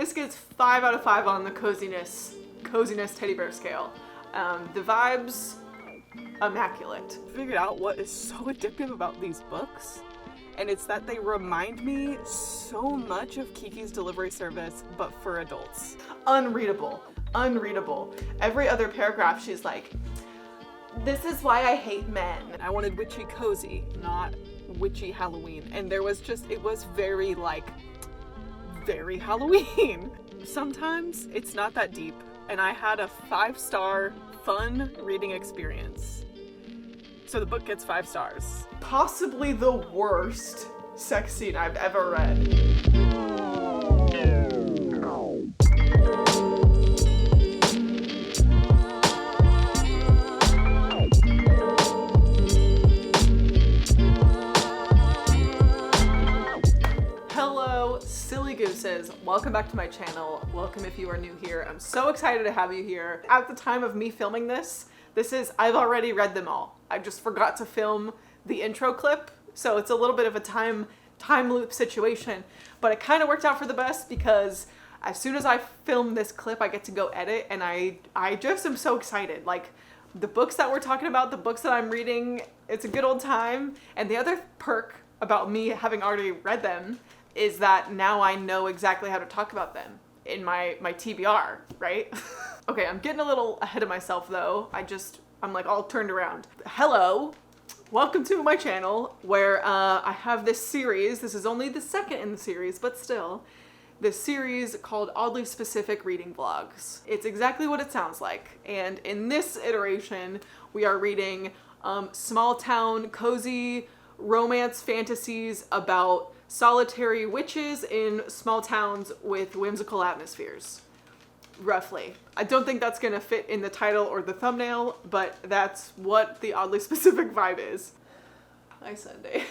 this gets 5 out of 5 on the coziness teddy bear scale. The vibes, immaculate. Figured out what is so addictive about these books, and it's that they remind me so much of Kiki's Delivery Service, but for adults. Unreadable. Every other paragraph she's like, this is why I hate men. I wanted witchy cozy, not witchy Halloween. And there was just, it was very Halloween. Sometimes it's not that deep, and I had a 5-star fun reading experience. So the book gets 5 stars. Possibly the worst sex scene I've ever read. Silly gooses, welcome back to my channel. Welcome if you are new here. I'm so excited to have you here. At the time of me filming this I've already read them all. I just forgot to film the intro clip, so it's a little bit of a time loop situation, but it kind of worked out for the best because as soon as I film this clip, I get to go edit, and I just am so excited. Like, the books that we're talking about, the books that I'm reading, it's a good old time. And the other perk about me having already read them is that now I know exactly how to talk about them in my TBR, right? Okay, I'm getting a little ahead of myself though. I'm like all turned around. Hello, welcome to my channel where I have this series. This is only the second in the series, but still. This series called Oddly Specific Reading Vlogs. It's exactly what it sounds like. And in this iteration, we are reading small town, cozy romance fantasies about solitary witches in small towns with whimsical atmospheres, roughly. I don't think that's gonna fit in the title or the thumbnail, but that's what the oddly specific vibe is. Hi, Sunday.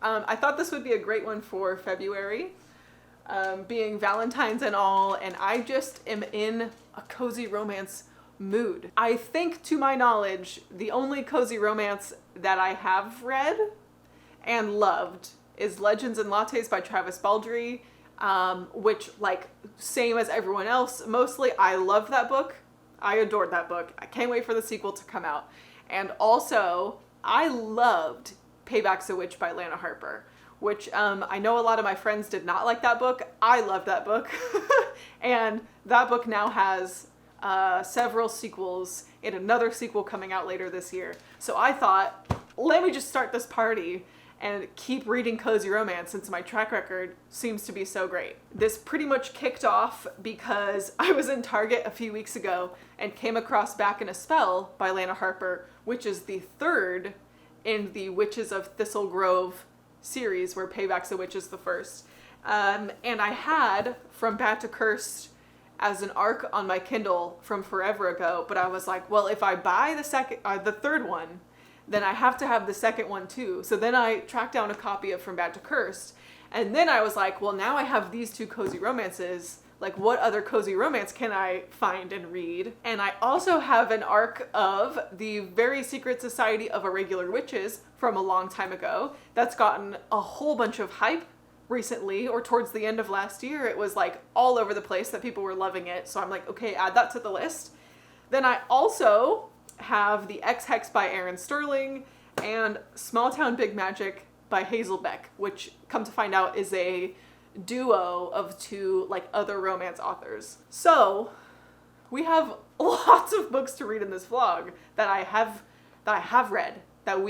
I thought this would be a great one for February, being Valentine's and all, and I just am in a cozy romance mood. I think, to my knowledge, the only cozy romance that I have read and loved is Legends and Lattes by Travis Baldree, which, like, same as everyone else, mostly I loved that book. I adored that book. I can't wait for the sequel to come out. And also, I loved Payback's a Witch by Lana Harper, which I know a lot of my friends did not like that book. I loved that book. And that book now has several sequels and another sequel coming out later this year. So I thought, let me just start this party and keep reading cozy romance since my track record seems to be so great. This pretty much kicked off because I was in Target a few weeks ago and came across Back in a Spell by Lana Harper, which is the third in the Witches of Thistle Grove series, where Payback's a Witch is the first. And I had From Bad to Cursed as an ARC on my Kindle from forever ago, but I was like, well, if I buy the third one, then I have to have the second one too. So then I tracked down a copy of From Bad to Cursed, and then I was like, well, now I have these two cozy romances. Like, what other cozy romance can I find and read? And I also have an ARC of The Very Secret Society of Irregular Witches from a long time ago that's gotten a whole bunch of hype recently, or towards the end of last year. It was like all over the place that people were loving it. So I'm like, okay, add that to the list. Then I also have The Ex-Hex by Aaron Sterling and Small Town Big Magic by Hazel Beck, which, come to find out, is a duo of two like other romance authors. So we have lots of books to read in this vlog that I have read, that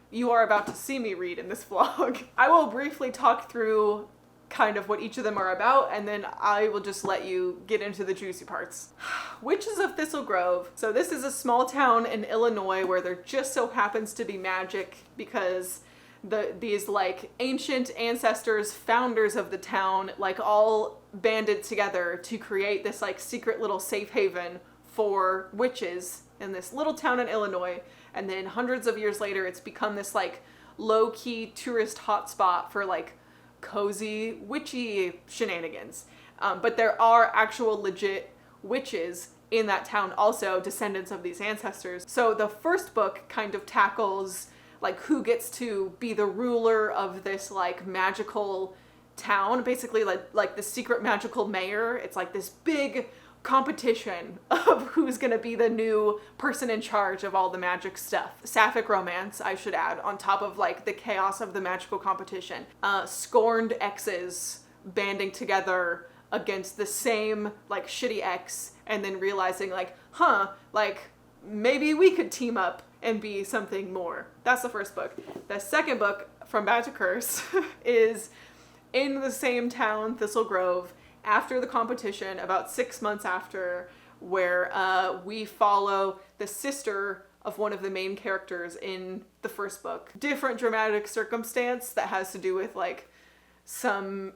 you are about to see me read in this vlog. I will briefly talk through kind of what each of them are about, and then I will just let you get into the juicy parts. Witches of Thistle Grove. So this is a small town in Illinois where there just so happens to be magic, because these like ancient ancestors, founders of the town, like all banded together to create this like secret little safe haven for witches in this little town in Illinois. And then hundreds of years later, it's become this like low-key tourist hotspot for like cozy witchy shenanigans. But there are actual legit witches in that town also, descendants of these ancestors. So the first book kind of tackles like who gets to be the ruler of this like magical town, basically like the secret magical mayor. It's like this big competition of who's gonna be the new person in charge of all the magic stuff. Sapphic romance, I should add, on top of like the chaos of the magical competition. Scorned exes banding together against the same like shitty ex, and then realizing like, like maybe we could team up and be something more. That's the first book. The second book, From Bad to Curse, is in the same town, Thistle Grove, after the competition, about 6 months after, where we follow the sister of one of the main characters in the first book. Different dramatic circumstance that has to do with like some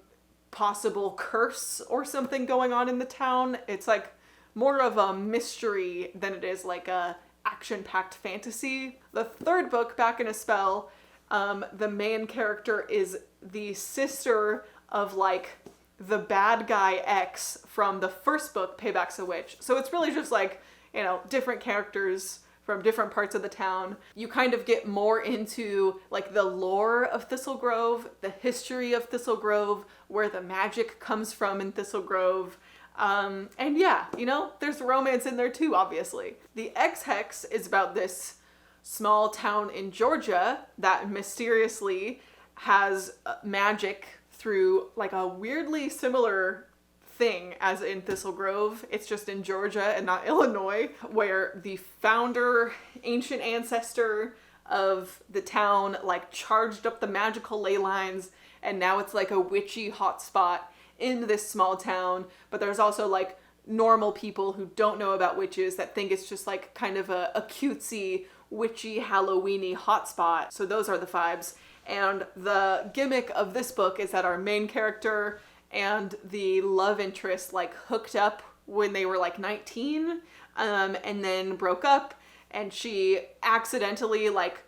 possible curse or something going on in the town. It's like more of a mystery than it is like a action-packed fantasy. The third book, Back in a Spell, the main character is the sister of like the bad guy ex from the first book, Payback's a Witch. So it's really just like, you know, different characters from different parts of the town. You kind of get more into like the lore of Thistle Grove, the history of Thistle Grove, where the magic comes from in Thistle Grove. And yeah, you know, there's romance in there too, obviously. The X-Hex is about this small town in Georgia that mysteriously has magic through like a weirdly similar thing as in Thistle Grove. It's just in Georgia and not Illinois, where the founder, ancient ancestor of the town like charged up the magical ley lines, and now it's like a witchy hotspot in this small town. But there's also like normal people who don't know about witches that think it's just like kind of a cutesy, witchy, Halloweeny hotspot. So those are the vibes. And the gimmick of this book is that our main character and the love interest like hooked up when they were like 19, and then broke up, and she accidentally like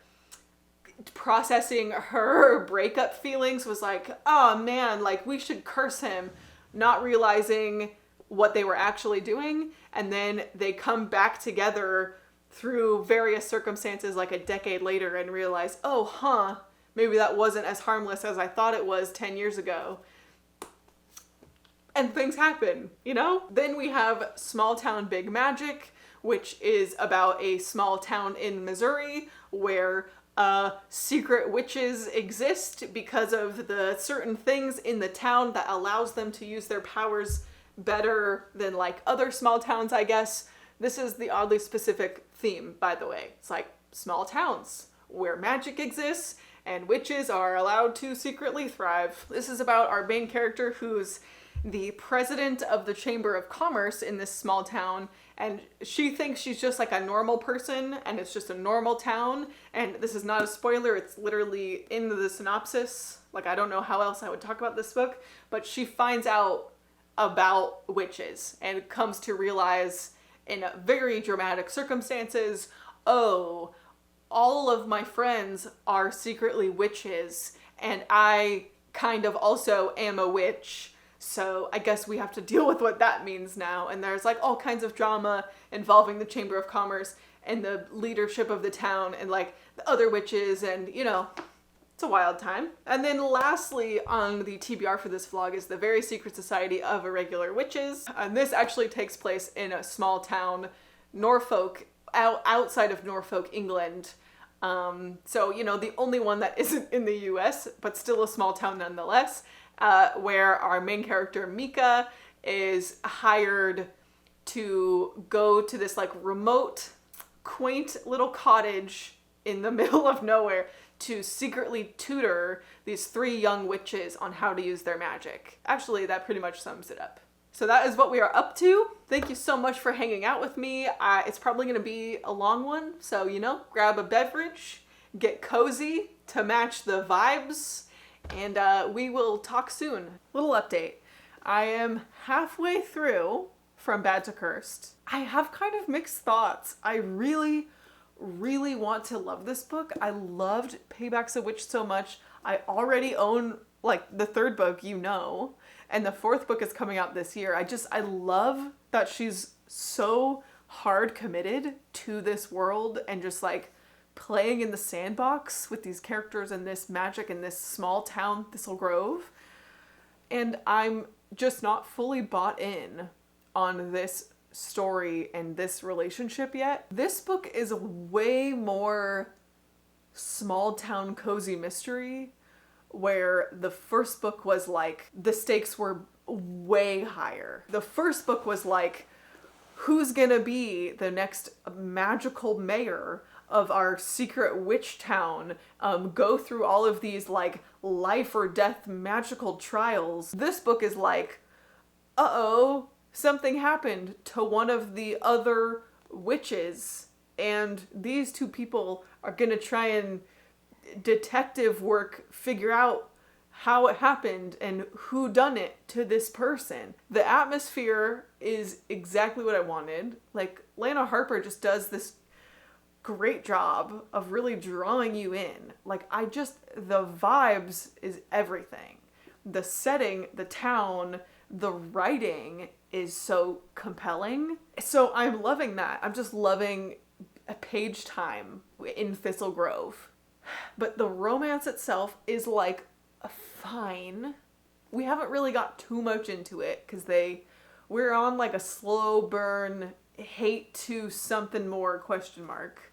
processing her breakup feelings was like, oh man, like we should curse him, not realizing what they were actually doing. And then they come back together through various circumstances like a decade later and realize, oh, maybe that wasn't as harmless as I thought it was 10 years ago. And things happen, you know? Then we have Small Town Big Magic, which is about a small town in Missouri where secret witches exist because of the certain things in the town that allows them to use their powers better than like other small towns, I guess. This is the oddly specific theme, by the way. It's like small towns where magic exists and witches are allowed to secretly thrive. This is about our main character who's the president of the Chamber of Commerce in this small town, and she thinks she's just like a normal person and it's just a normal town. And this is not a spoiler, it's literally in the synopsis. Like, I don't know how else I would talk about this book, but she finds out about witches and comes to realize in very dramatic circumstances, oh, all of my friends are secretly witches and I kind of also am a witch. So I guess we have to deal with what that means now. And there's like all kinds of drama involving the Chamber of Commerce and the leadership of the town and like the other witches, and you know, it's a wild time. And then lastly on the TBR for this vlog is the Very Secret Society of Irregular Witches. And this actually takes place in a small town, Norfolk, outside of Norfolk, England. So, you know, the only one that isn't in the US, but still a small town nonetheless. Where our main character Mika is hired to go to this like remote, quaint little cottage in the middle of nowhere to secretly tutor these 3 young witches on how to use their magic. Actually, that pretty much sums it up. So that is what we are up to. Thank you so much for hanging out with me. It's probably going to be a long one, so you know, grab a beverage, get cozy to match the vibes, and we will talk soon. Little update. I am halfway through From Bad to Cursed. I have kind of mixed thoughts. I really want to love this book. I loved Payback's a Witch so much. I already own like the 3rd book, you know, and the 4th book is coming out this year. I love that she's so hard committed to this world and just like playing in the sandbox with these characters and this magic in this small town, Thistle Grove. and I'm just not fully bought in on this story and this relationship yet. This book is way more small town cozy mystery, where the first book was like, the stakes were way higher. The first book was like, who's gonna be the next magical mayor of our secret witch town, go through all of these like life or death magical trials. This book is like, uh-oh, something happened to one of the other witches, and these two people are gonna try and detective work, figure out how it happened and who done it to this person. The atmosphere is exactly what I wanted. Like, Lana Harper just does this great job of really drawing you in. Like, the vibes is everything. The setting, the town, the writing is so compelling. So I'm loving that. I'm just loving a page time in Thistle Grove. But the romance itself is like fine. We haven't really got too much into it because we're on like a slow burn hate to something more question mark.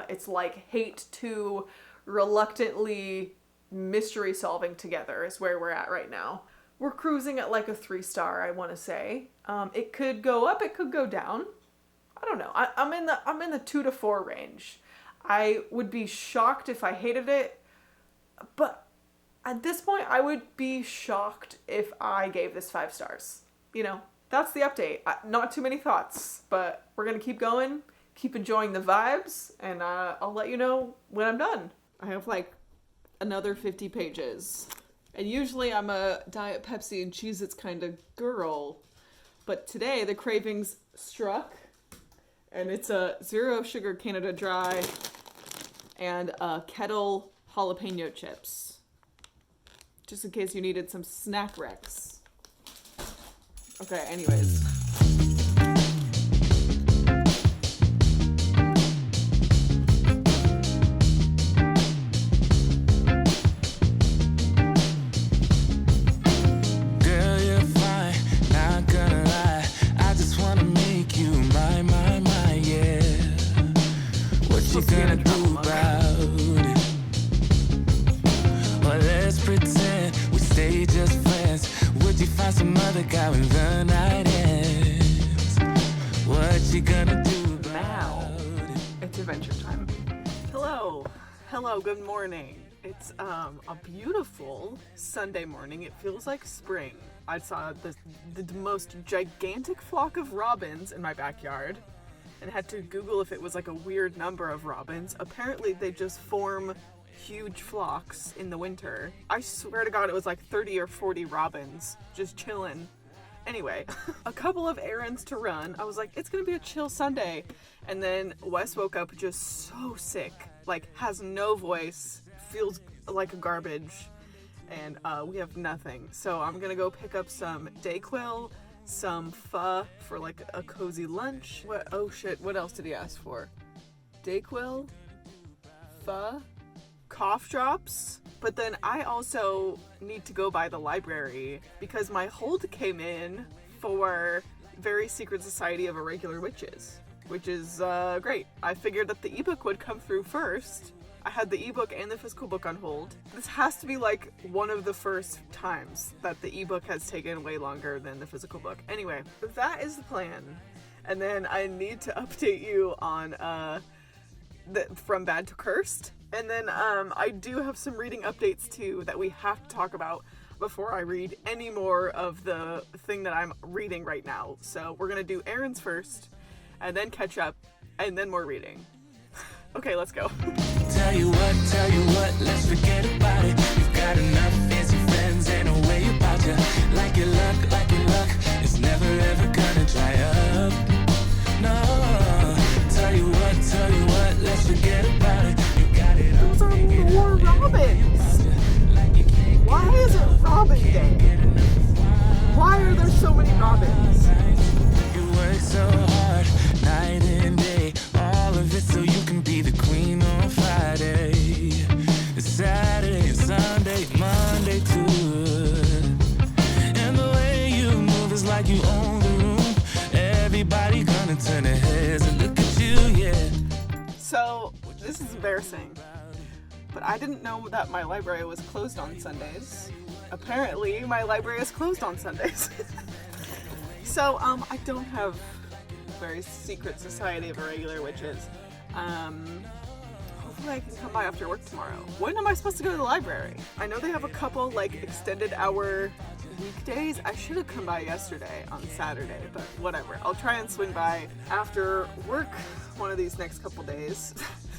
It's like hate to reluctantly mystery solving together is where we're at right now. We're cruising at like a 3-star, I want to say. It could go up, it could go down. I don't know. I'm in the 2 to 4 range. I would be shocked if I hated it, but at this point, I would be shocked if I gave this 5 stars. You know, that's the update. Not too many thoughts, but we're going to keep going, keep enjoying the vibes, and I'll let you know when I'm done. I have like another 50 pages. And usually I'm a Diet Pepsi and Cheez-Its kind of girl, but today the cravings struck, and it's a 0 sugar Canada Dry and Kettle jalapeno chips. Just in case you needed some snack wrecks. Okay, anyways. Girl, you're fine, not gonna lie. I just wanna make you my, yeah. What you gonna do about it? Well, let's pretend we stay just friends. Would you find some other guy when the night ends? What you gonna do Now, about it? it's adventure time. Hello, good morning. It's a beautiful Sunday morning. It feels like spring. I saw the most gigantic flock of robins in my backyard and had to Google if it was like a weird number of robins. Apparently they just form huge flocks in the winter. I swear to God it was like 30 or 40 robins just chilling. Anyway, a couple of errands to run. I was like, it's gonna be a chill Sunday. And then Wes woke up just so sick, like has no voice, feels like garbage, and we have nothing. So I'm gonna go pick up some Dayquil, some pho for like a cozy lunch. What else did he ask for? Dayquil, pho, cough drops. But then I also need to go by the library because my hold came in for Very Secret Society of Irregular Witches, which is great. I figured that the ebook would come through first. I had the ebook and the physical book on hold. This has to be like one of the first times that the ebook has taken way longer than the physical book. Anyway, that is the plan. And then I need to update you on From Bad to Cursed. And then I do have some reading updates too that we have to talk about before I read any more of the thing that I'm reading right now. So we're gonna do errands first, and then catch up, and then more reading. Okay, let's go. Tell you what, let's forget about it. You've got enough fancy friends and a way about you. Like your luck, it's never ever gonna dry up. No, tell you what, let's forget about it. You got it all. Those are more robins. Why is it Robin Day? Why are there so many robins? You work so hard, night and day, all of it so you can be the queen on Friday, Saturday and Sunday, Monday too. turn their heads and look at you, yeah. So, this is embarrassing, but I didn't know that my library was closed on Sundays. Apparently, my library is closed on Sundays. So, I don't have a very secret society of irregular witches. Hopefully I can come by after work tomorrow. When am I supposed to go to the library? I know they have a couple, like, extended hour weekdays. I should have come by yesterday on Saturday, but whatever. I'll try and swing by after work one of these next couple days.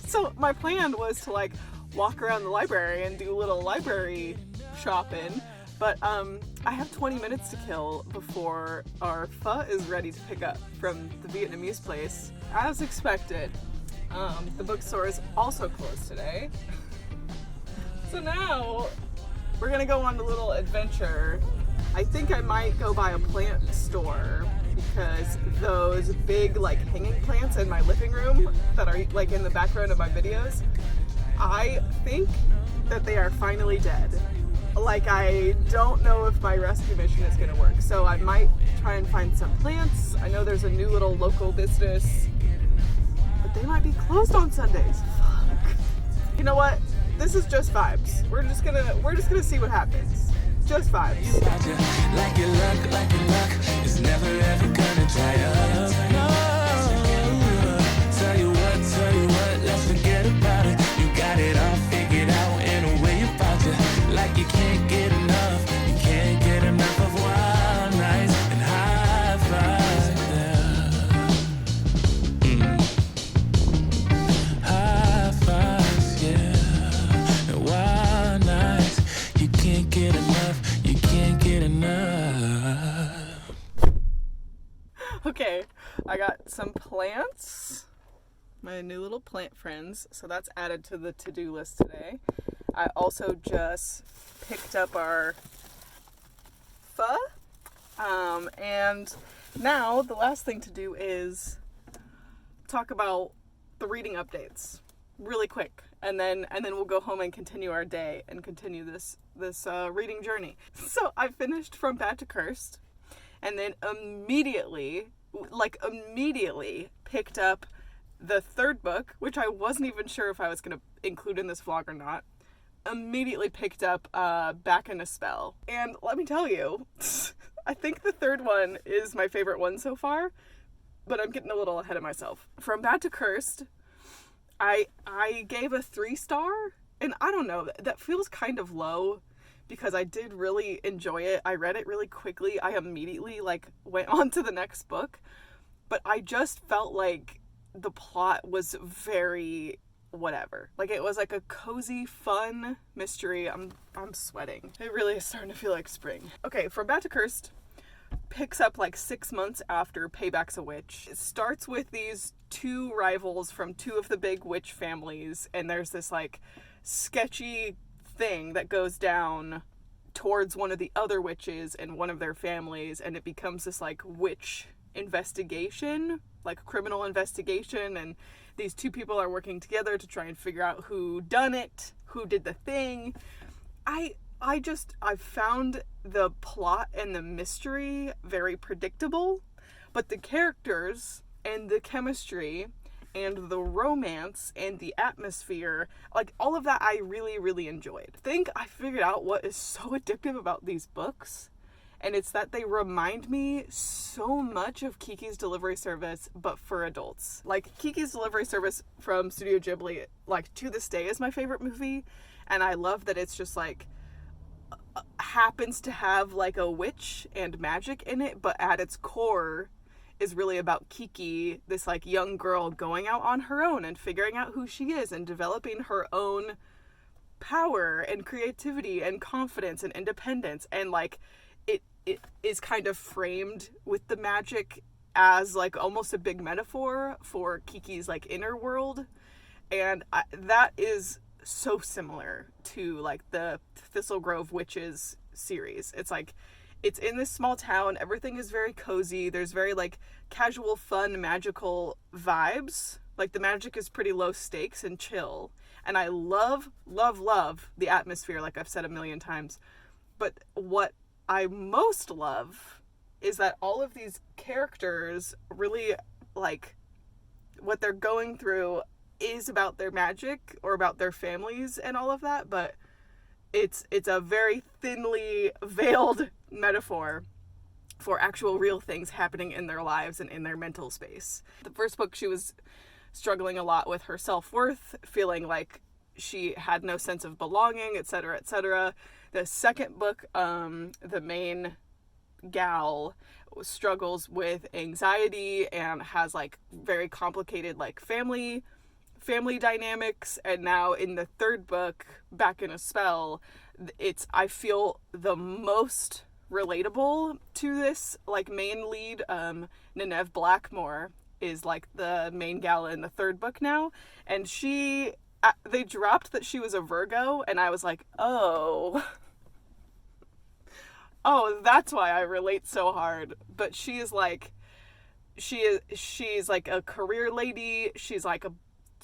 So my plan was to, like, walk around the library and do a little library shopping, but I have 20 minutes to kill before our pho is ready to pick up from the Vietnamese place. As expected, the bookstore is also closed today. So now we're gonna go on a little adventure. I think I might go by a plant store because those big, like, hanging plants in my living room that are, like, in the background of my videos, I think that they are finally dead. Like, I don't know if my rescue mission is gonna work, so I might try and find some plants. I know there's a new little local business, but they might be closed on Sundays. Fuck. You know what? This is just vibes. We're just gonna see what happens. Just vibes. Like your luck is never ever gonna dry up. No. Tell you what, let's forget about it. You got it all figured out in a way about you. Like you can't get enough. You can't get enough of wild nights and high fives. High fives, yeah. And wild nights. You can't get enough. You can't get enough. Okay, I got some plants. My new little plant friends, so that's added to the to-do list today. I also just picked up our pho, and now the last thing to do is talk about the reading updates really quick, and then we'll go home and continue our day and continue this reading journey. So I finished From Bad to Cursed, and then immediately picked up the third book, which I wasn't even sure if I was going to include in this vlog or not. Immediately picked up Back in a Spell. And let me tell you, I think the third one is my favorite one so far, but I'm getting a little ahead of myself. From Bad to Cursed, I gave a 3-star, and I don't know, that feels kind of low because I did really enjoy it. I read it really quickly. I immediately, like, went on to the next book, but I just felt like the plot was very whatever. Like, it was like a cozy, fun mystery. I'm sweating. It really is starting to feel like spring. Okay, From Bad to Cursed picks up like 6 months after Payback's a Witch. It starts with these two rivals from two of the big witch families, and there's this, like, sketchy thing that goes down towards one of the other witches and one of their families, and it becomes this, like, witch investigation, like criminal investigation, and these two people are working together to try and figure out who done it, who did the thing. I found the plot and the mystery very predictable, but the characters and the chemistry and the romance and the atmosphere, like, all of that I really, really enjoyed. I think I figured out what is so addictive about these books, and it's that they remind me so much of Kiki's Delivery Service, but for adults. Like, Kiki's Delivery Service from Studio Ghibli, like, to this day is my favorite movie, and I love that it's just, like, happens to have, like, a witch and magic in it, but at its core is really about Kiki, this, like, young girl going out on her own and figuring out who she is and developing her own power and creativity and confidence and independence, and, like, it is kind of framed with the magic as, like, almost a big metaphor for Kiki's, like, inner world, and that is so similar to, like, the Thistle Grove Witches series. It's like, it's in this small town, everything is very cozy, there's very, like, casual, fun, magical vibes. Like, the magic is pretty low stakes and chill, and I love, love, love the atmosphere, like I've said a million times. But what I most love is that all of these characters really like what they're going through is about their magic or about their families and all of that, but it's a very thinly veiled metaphor for actual real things happening in their lives and in their mental space. The first book, she was struggling a lot with her self-worth, feeling like she had no sense of belonging, etc., etc. The second book, the main gal struggles with anxiety and has like very complicated like family dynamics, and now in the third book, Back in a Spell, I feel the most relatable to this like main lead. Nineveh Blackmore is like the main gal in the third book now, and they dropped that she was a Virgo, and I was like, oh, that's why I relate so hard. But she's like a career lady. She's like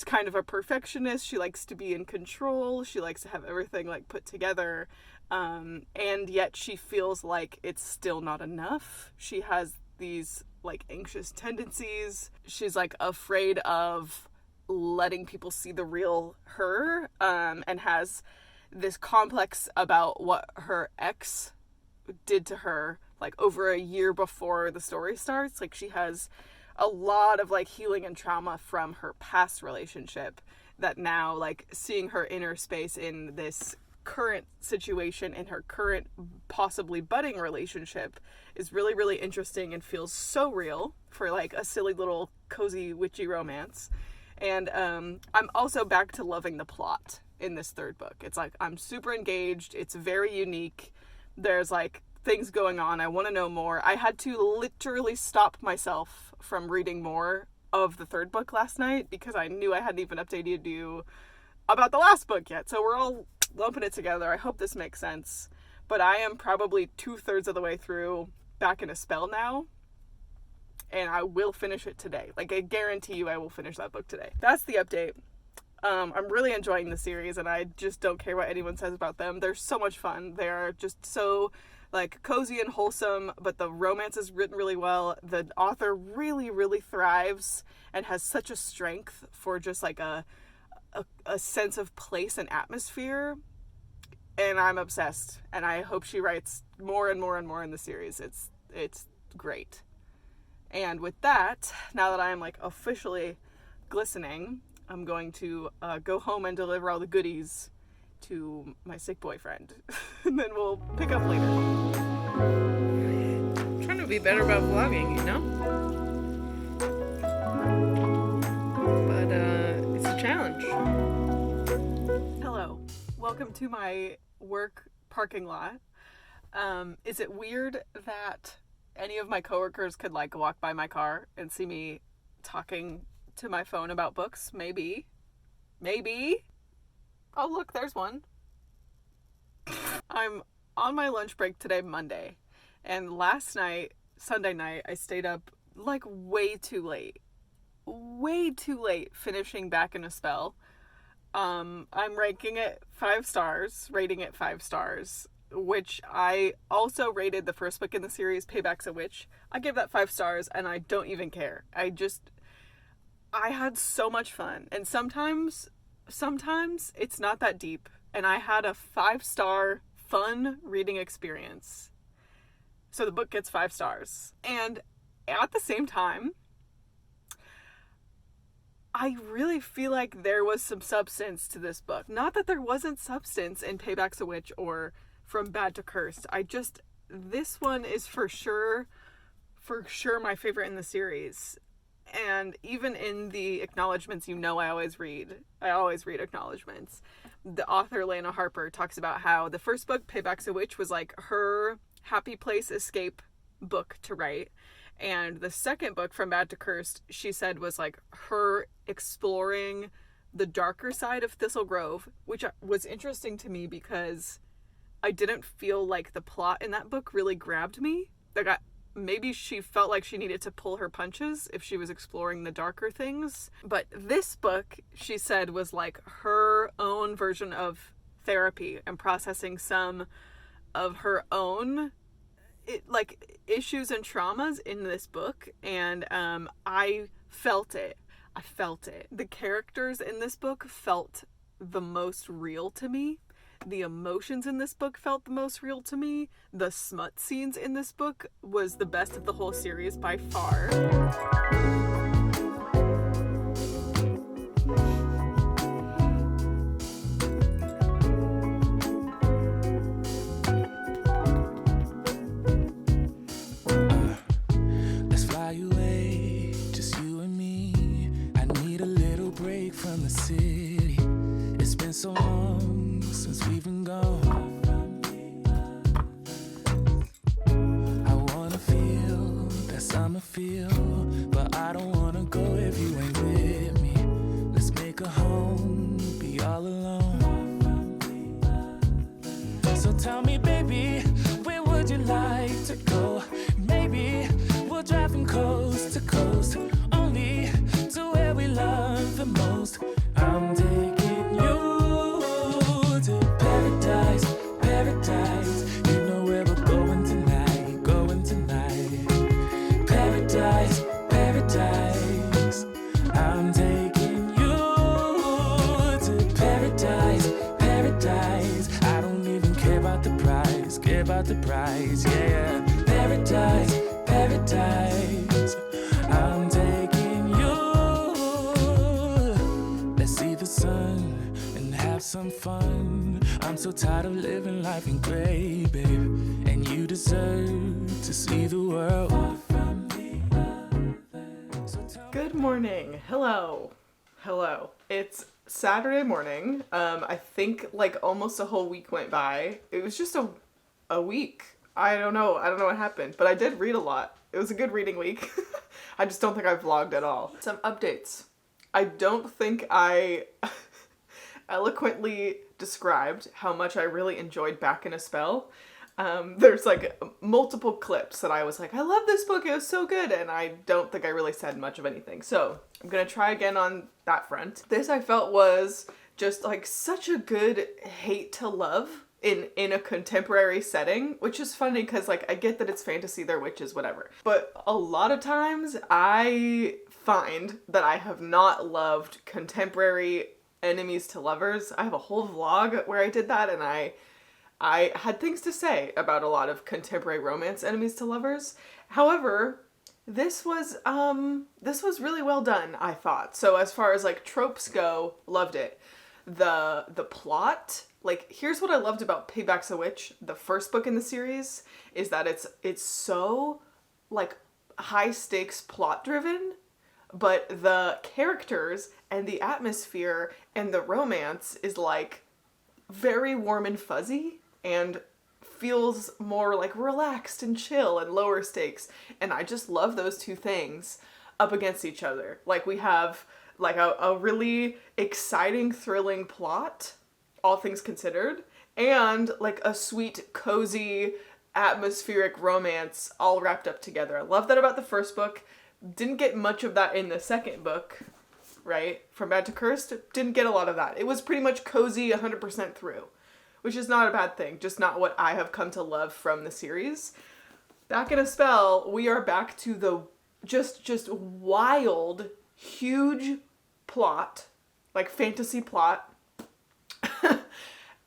kind of a perfectionist. She likes to be in control. She likes to have everything like put together. And yet she feels like it's still not enough. She has these like anxious tendencies. She's like afraid of letting people see the real her, and has this complex about what her ex did to her like over a year before the story starts. Like she has a lot of like healing and trauma from her past relationship that now like seeing her inner space in this current situation, in her current possibly budding relationship, is really, really interesting and feels so real for like a silly little cozy witchy romance. And I'm also back to loving the plot in this third book. It's like I'm super engaged. It's very unique. There's like things going on. I want to know more. I had to literally stop myself from reading more of the third book last night because I knew I hadn't even updated you about the last book yet. So we're all lumping it together. I hope this makes sense. But I am probably 2/3 of the way through Back in a Spell now. And I will finish it today. Like, I guarantee you I will finish that book today. That's the update. I'm really enjoying the series, and I just don't care what anyone says about them. They're so much fun. They are just so, like, cozy and wholesome, but the romance is written really well. The author really, really thrives and has such a strength for just, like, a sense of place and atmosphere. And I'm obsessed. And I hope she writes more and more and more in the series. It's great. And with that, now that I am, like, officially glistening, I'm going to go home and deliver all the goodies to my sick boyfriend. And then we'll pick up later. I'm trying to be better about vlogging, you know? But it's a challenge. Hello. Welcome to my work parking lot. Is it weird that any of my coworkers could, like, walk by my car and see me talking to my phone about books? Maybe. Oh, look, there's one. I'm on my lunch break today, Monday, and last night, Sunday night, I stayed up like way too late finishing Back in a Spell. I'm rating it 5 stars, which I also rated the first book in the series, Payback's a Witch. I gave that 5 stars, and I don't even care. I had so much fun, and sometimes it's not that deep, and I had a 5-star fun reading experience. So the book gets 5 stars. And at the same time, I really feel like there was some substance to this book. Not that there wasn't substance in Payback's a Witch or From Bad to Cursed. This one is for sure my favorite in the series. And even in the acknowledgments, I always read acknowledgments. The author, Lana Harper, talks about how the first book, Payback's a Witch, was like her happy place escape book to write. And the second book, From Bad to Cursed, she said was like her exploring the darker side of Thistle Grove, which was interesting to me because I didn't feel like the plot in that book really grabbed me. Like, maybe she felt like she needed to pull her punches if she was exploring the darker things. But this book, she said, was like her own version of therapy and processing some of her own issues and traumas in this book, and I felt it. The characters in this book felt the most real to me. The emotions in this book felt the most real to me. The smut scenes in this book was the best of the whole series by far. Let's fly away, just you and me. I need a little break from the city. It's been so long since we've been gone. I wanna feel that summer feel, but I don't wanna go if you ain't with me. Let's make a home, be all alone. So tell me, baby, where would you like to go? Maybe we'll drive from coast to coast, only to where we love the most. I'm taking you to paradise, paradise. You know where we're going tonight, going tonight. Paradise, paradise. I'm taking you to paradise, paradise. I don't even care about the price, yeah. Paradise, paradise. I'm taking you. Let's see the sun and have some fun. I'm so tired of living life in gray, babe. And you deserve to see the world. Good morning. Hello. It's Saturday morning. I think like almost a whole week went by. It was just a week. I don't know what happened, but I did read a lot. It was a good reading week. I just don't think I vlogged at all. Some updates. I don't think I eloquently described how much I really enjoyed Back in a Spell. There's like multiple clips that I was like, I love this book, it was so good, and I don't think I really said much of anything. So I'm gonna try again on that front. This I felt was just like such a good hate to love in a contemporary setting, which is funny because like I get that it's fantasy, they're witches, whatever. But a lot of times I find that I have not loved contemporary enemies to lovers. I have a whole vlog where I did that, and I had things to say about a lot of contemporary romance enemies to lovers. However, this was really well done, I thought. So as far as like tropes go, loved it. The plot, like here's what I loved about Payback's a Witch, the first book in the series, is that it's so like high stakes plot driven, but the characters and the atmosphere and the romance is like very warm and fuzzy and feels more like relaxed and chill and lower stakes. And I just love those two things up against each other. Like we have like a really exciting, thrilling plot, all things considered, and like a sweet, cozy, atmospheric romance all wrapped up together. I love that about the first book. Didn't get much of that in the second book, right? From Bad to Cursed, didn't get a lot of that. It was pretty much cozy 100% through, which is not a bad thing, just not what I have come to love from the series. Back in a Spell, we are back to the just wild, huge plot, like fantasy plot.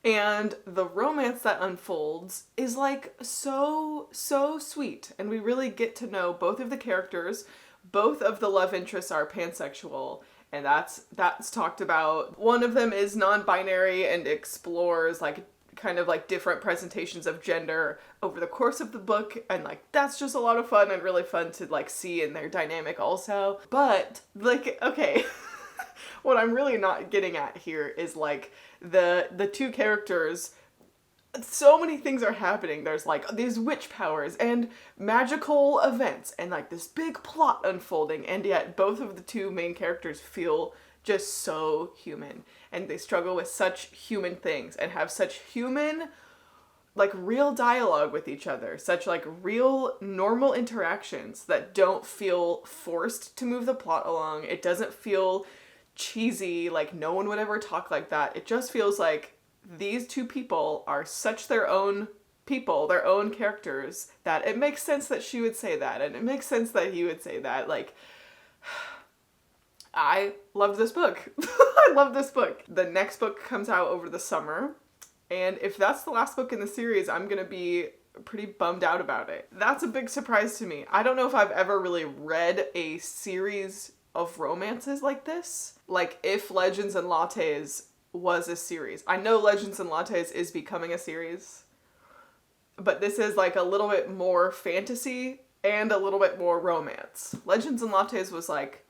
And the romance that unfolds is like so sweet. And we really get to know both of the characters. Both of the love interests are pansexual, and that's talked about. One of them is non-binary and explores like kind of like different presentations of gender over the course of the book, and like that's just a lot of fun and really fun to like see in their dynamic also. But like, okay, what I'm really not getting at here is like the two characters, so many things are happening. There's like these witch powers and magical events and like this big plot unfolding, and yet both of the two main characters feel just so human, and they struggle with such human things and have such human, like real dialogue with each other, such like real normal interactions that don't feel forced to move the plot along. It doesn't feel cheesy, like no one would ever talk like that. It just feels like these two people are such their own people, their own characters, that it makes sense that she would say that, and it makes sense that he would say that. Like, I loved this book. I love this book. The next book comes out over the summer, and if that's the last book in the series, I'm gonna be pretty bummed out about it. That's a big surprise to me. I don't know if I've ever really read a series of romances like this. Like, if Legends and Lattes was a series. I know Legends and Lattes is becoming a series, but this is like a little bit more fantasy and a little bit more romance. Legends and Lattes was like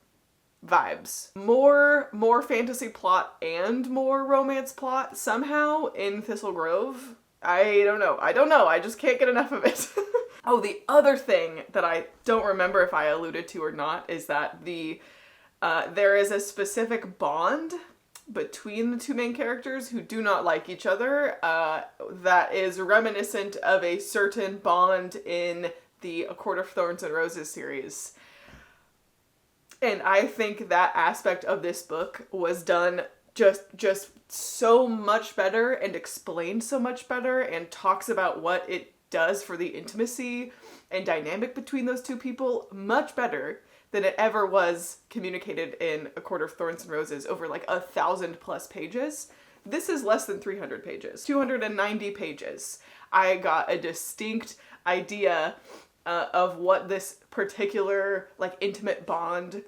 vibes. More fantasy plot and more romance plot somehow in Thistle Grove. I don't know. I just can't get enough of it. Oh, the other thing that I don't remember if I alluded to or not is that there is a specific bond between the two main characters who do not like each other that is reminiscent of a certain bond in the A Court of Thorns and Roses series. And I think that aspect of this book was done just so much better and explained so much better and talks about what it does for the intimacy and dynamic between those two people much better than it ever was communicated in A Court of Thorns and Roses over like 1,000+ pages. This is less than 300 pages, 290 pages. I got a distinct idea of what this particular like intimate bond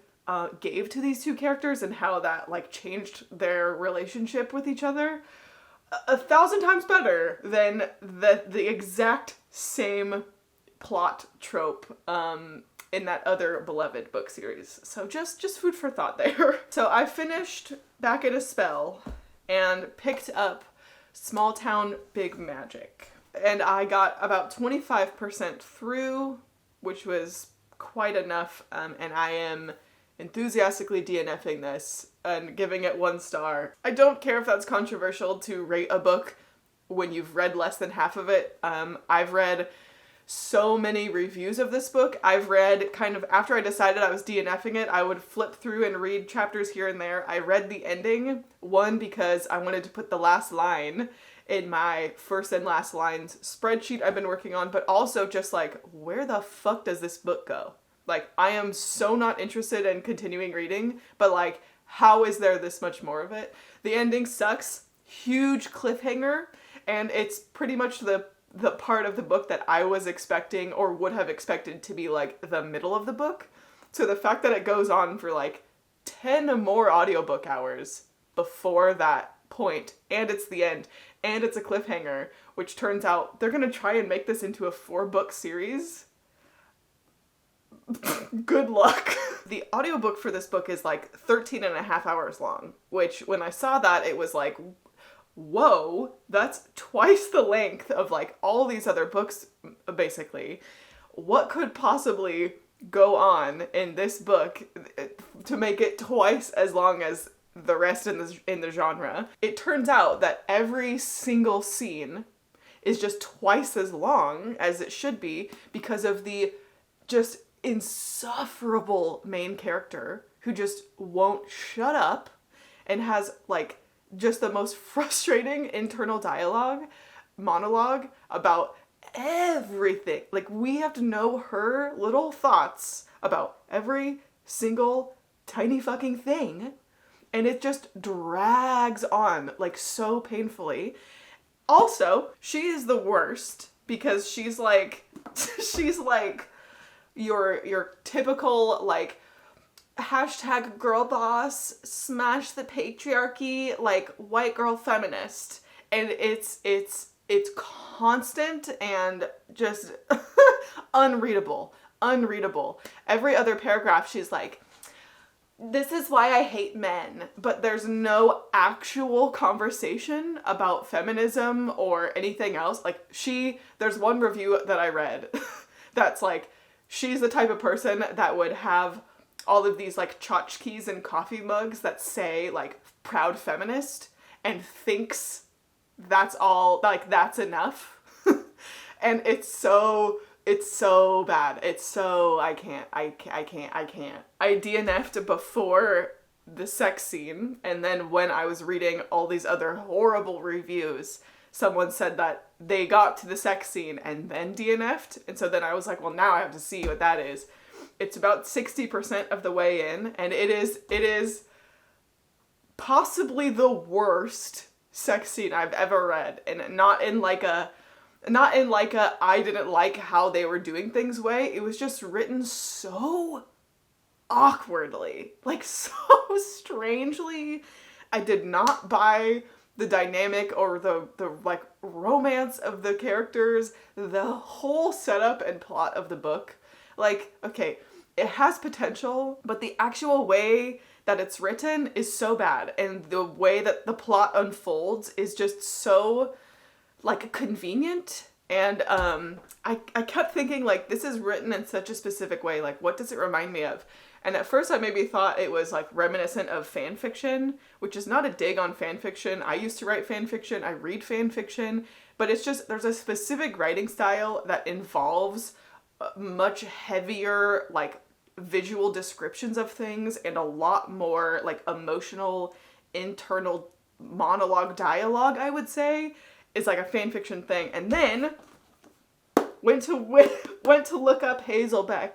gave to these two characters and how that like changed their relationship with each other 1,000 times better than the exact same plot trope in that other beloved book series. So just food for thought there. So I finished Back in a Spell and picked up Small Town Big Magic. And I got about 25% through, which was quite enough, and I am enthusiastically DNFing this and giving it 1 star. I don't care if that's controversial to rate a book when you've read less than half of it. I've read so many reviews of this book. I've read kind of, after I decided I was DNFing it, I would flip through and read chapters here and there. I read the ending, one, because I wanted to put the last line in my first and last lines spreadsheet I've been working on, but also just like, where the fuck does this book go? Like, I am so not interested in continuing reading, but like, how is there this much more of it? The ending sucks. Huge cliffhanger, and it's pretty much the part of the book that I was expecting or would have expected to be like the middle of the book. So the fact that it goes on for like 10 more audiobook hours before that point, and it's the end, and it's a cliffhanger, which turns out they're gonna try and make this into a 4-book series. Good luck. The audiobook for this book is like 13.5 hours long, which when I saw that, it was like, whoa, that's twice the length of like all these other books, basically. What could possibly go on in this book to make it twice as long as the rest in the genre? It turns out that every single scene is just twice as long as it should be because of the just insufferable main character who just won't shut up and has like just the most frustrating internal monologue about everything. Like, we have to know her little thoughts about every single tiny fucking thing, and it just drags on like so painfully. Also, she is the worst because she's like your typical like hashtag girl boss, smash the patriarchy, like white girl feminist. And it's constant and just unreadable. Every other paragraph she's like, this is why I hate men, but there's no actual conversation about feminism or anything else. Like, there's one review that I read that's like, she's the type of person that would have all of these like tchotchkes and coffee mugs that say like proud feminist and thinks that's all, like that's enough. And it's so bad. It's so, I can't. I DNF'd before the sex scene, and then when I was reading all these other horrible reviews someone said that they got to the sex scene and then DNF'd. And so then I was like, well, now I have to see what that is. It's about 60% of the way in, and it is possibly the worst sex scene I've ever read. And not in like a I didn't like how they were doing things way. It was just written so awkwardly, like so strangely. I did not buy the dynamic or the like romance of the characters, the whole setup and plot of the book. Like, okay, it has potential, but the actual way that it's written is so bad, and the way that the plot unfolds is just so like convenient. And I kept thinking, like, this is written in such a specific way, like, what does it remind me of? And at first I maybe thought it was like reminiscent of fan fiction, which is not a dig on fan fiction. I used to write fan fiction, I read fan fiction, but it's just, there's a specific writing style that involves much heavier like visual descriptions of things and a lot more like emotional internal monologue dialogue, I would say, is like a fan fiction thing. And then went to look up Hazelbeck,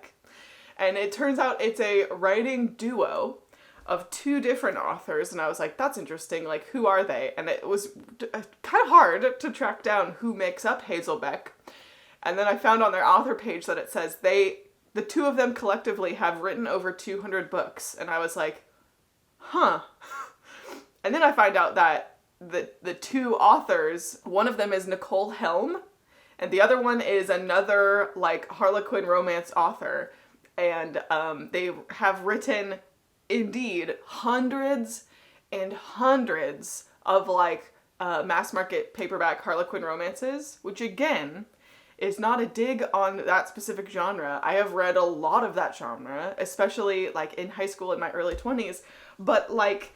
and it turns out it's a writing duo of two different authors, and I was like, that's interesting, like, who are they? And it was kind of hard to track down who makes up Hazelbeck. And then I found on their author page that it says the two of them collectively have written over 200 books. And I was like, huh. And then I find out that the two authors, one of them is Nicole Helm, and the other one is another like Harlequin romance author. And they have written, indeed, hundreds and hundreds of like mass market paperback Harlequin romances, which again is not a dig on that specific genre. I have read a lot of that genre, especially like in high school in my early 20s, but like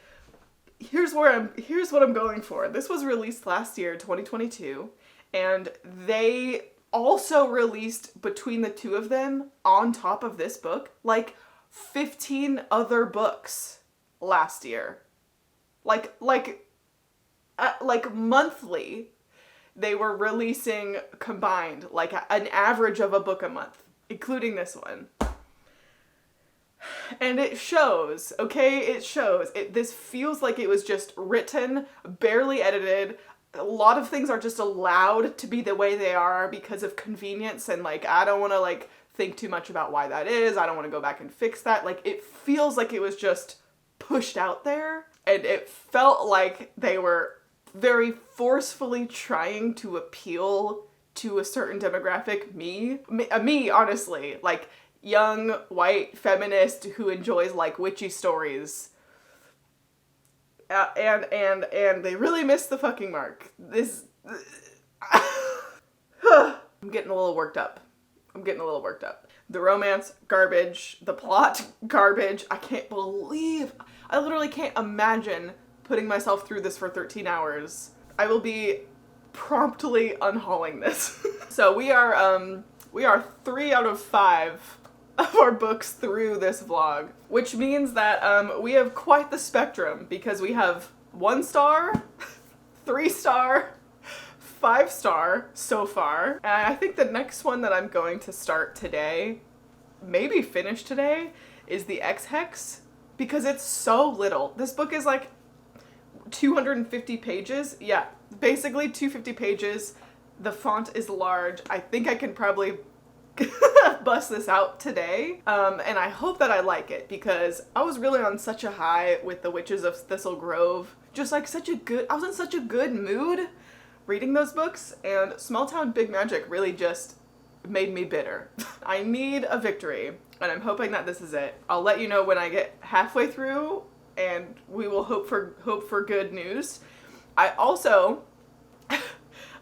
here's what I'm going for. This was released last year, 2022, and they also released, between the two of them, on top of this book, like 15 other books last year. Like monthly, they were releasing combined, like an average of a book a month, including this one. And it shows, okay? It shows. This feels like it was just written, barely edited. A lot of things are just allowed to be the way they are because of convenience, and like, I don't want to like think too much about why that is. I don't want to go back and fix that. Like, it feels like it was just pushed out there, and it felt like they were very forcefully trying to appeal to a certain demographic, me, honestly, like young white feminist who enjoys like witchy stories. And they really missed the fucking mark. I'm getting a little worked up. The romance, garbage. The plot, garbage. I literally can't imagine putting myself through this for 13 hours. I will be promptly unhauling this. So we are 3 out of 5 of our books through this vlog, which means that we have quite the spectrum, because we have 1 star, 3 star, 5 star so far. And I think the next one that I'm going to start today, maybe finish today, is the X-Hex, because it's so little. This book is like 250 pages. Yeah, basically 250 pages. The font is large. I think I can probably bust this out today. And I hope that I like it, because I was really on such a high with The Witches of Thistle Grove. Just like I was in such a good mood reading those books, and Small Town Big Magic really just made me bitter. I need a victory, and I'm hoping that this is it. I'll let you know when I get halfway through, and we will hope for good news.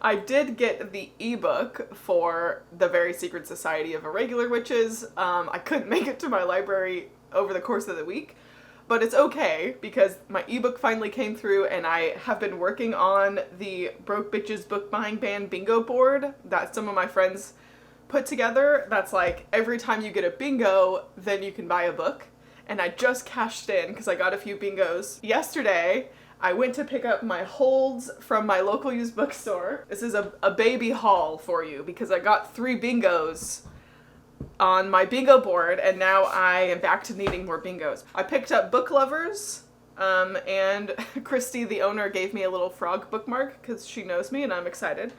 I did get the ebook for The Very Secret Society of Irregular Witches. I couldn't make it to my library over the course of the week, but it's okay, because my ebook finally came through, and I have been working on the Broke Bitches Book Buying Ban bingo board that some of my friends put together. That's like, every time you get a bingo, then you can buy a book. And I just cashed in because I got a few bingos. Yesterday, I went to pick up my holds from my local used bookstore. This is a baby haul for you because I got 3 bingos on my bingo board, and now I am back to needing more bingos. I picked up Book Lovers, and Christy, the owner, gave me a little frog bookmark because she knows me and I'm excited.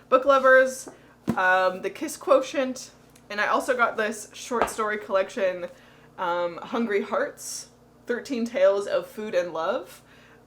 Book Lovers, The Kiss Quotient, and I also got this short story collection, Hungry Hearts, 13 Tales of Food and Love,